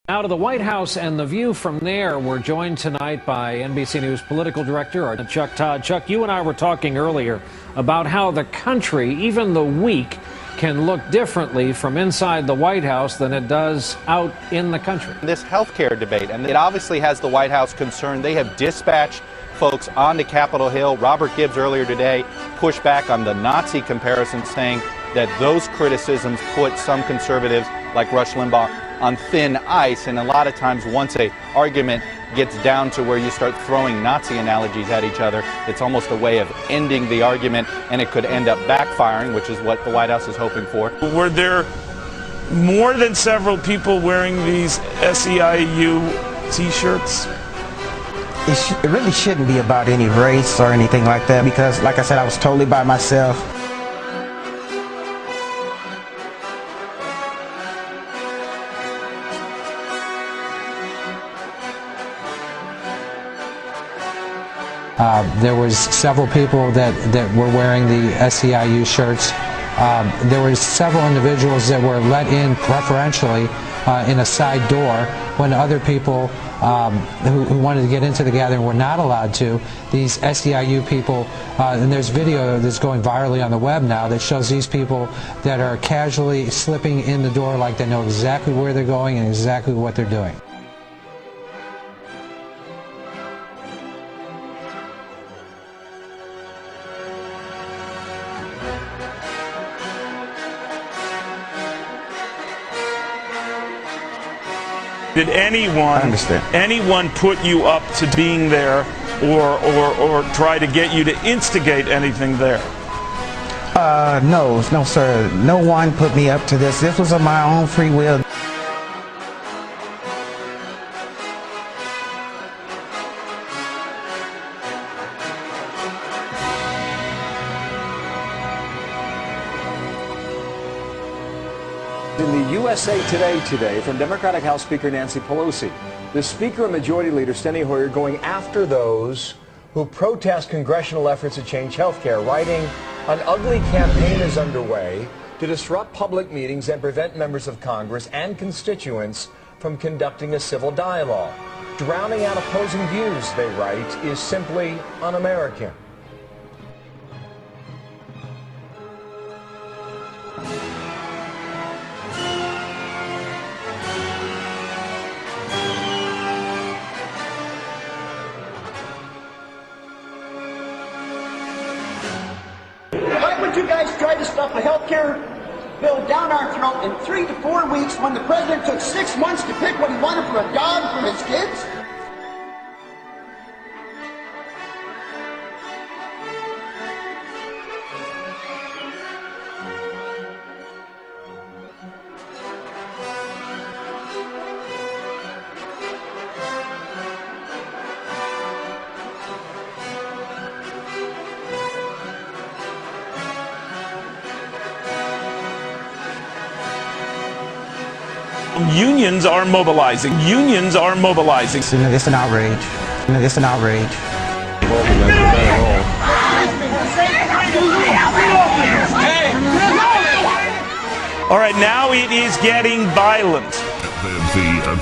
Now to the White House and the view from there. We're joined tonight by NBC News political director Chuck Todd. Chuck, you and I were talking earlier about how the country, even the weak, can look differently from inside the White House than it does out in the country. This health care debate, and it obviously has the White House concerned. They have dispatched folks onto Capitol Hill. Robert Gibbs earlier today pushed back on the Nazi comparison, saying that those criticisms put some conservatives like Rush Limbaugh on thin ice, and a lot of times once an argument gets down to where you start throwing Nazi analogies at each other, it's almost a way of ending the argument, and it could end up backfiring, which is what the White House is hoping for. Were there more than several people wearing these SEIU t-shirts? It really shouldn't be about any race or anything like that, because like I said, I was totally by myself. There was several people that were wearing the SEIU shirts. There were several individuals that were let in preferentially in a side door when other people who wanted to get into the gathering were not allowed to. These SEIU people, and there's video that's going virally on the web now that shows these people that are casually slipping in the door like they know exactly where they're going and exactly what they're doing. Did anyone put you up to being there or try to get you to instigate anything there? No, sir. No one put me up to this. This was of my own free will. In the USA Today from Democratic House Speaker Nancy Pelosi, the Speaker and Majority Leader Steny Hoyer going after those who protest congressional efforts to change health care, writing, "An ugly campaign is underway to disrupt public meetings and prevent members of Congress and constituents from conducting a civil dialogue. Drowning out opposing views," they write, "is simply un-American." Why would you guys try to stuff a health care bill down our throat in 3 to 4 weeks when the president took 6 months to pick what he wanted for a dog for his kids? Unions are mobilizing. Unions are mobilizing. It's an outrage. It's an outrage. All right, now it is getting violent.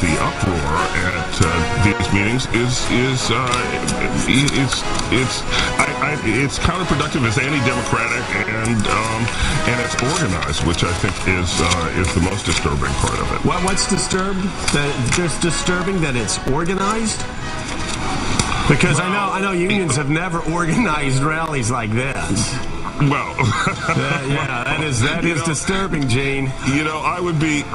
The uproar at these meetings it's counterproductive, it's anti-democratic, and it's organized, which I think is the most disturbing part of it. What's disturbed? Just disturbing that it's organized? Because I know unions have never organized rallies like this. Well, yeah, that is disturbing, Gene. You know, I would be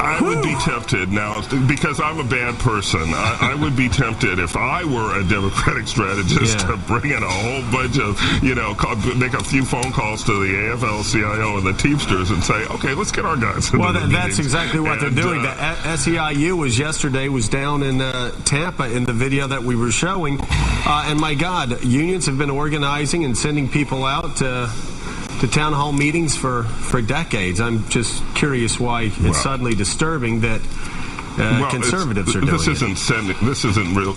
tempted now, because I'm a bad person. I would be tempted if I were a Democratic strategist to bring in a whole bunch of, make a few phone calls to the AFL-CIO and the Teamsters and say, okay, let's get our guys. Well, that's exactly what they're doing. The SEIU was down in Tampa in the video that we were showing, and my God, unions have been organizing and sending people out to town hall meetings for decades. I'm just curious why it's suddenly disturbing that conservatives are doing. This isn't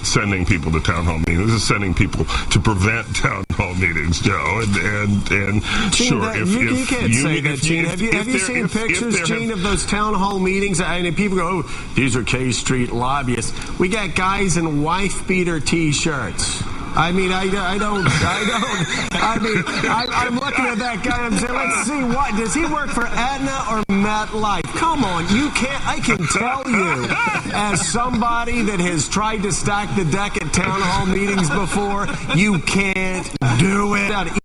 sending people to town hall meetings. This is sending people to prevent town hall meetings, Joe. And Gene, sure, you can't say that, Gene. Have you seen pictures, Gene, of those town hall meetings? I mean, people go, "Oh, these are K Street lobbyists." We got guys in wife beater T-shirts. I mean, I'm looking at that guy and I'm saying, let's see, what does he work for, Aetna or MetLife? Come on, you can't. I can tell you, as somebody that has tried to stack the deck at town hall meetings before, you can't do it.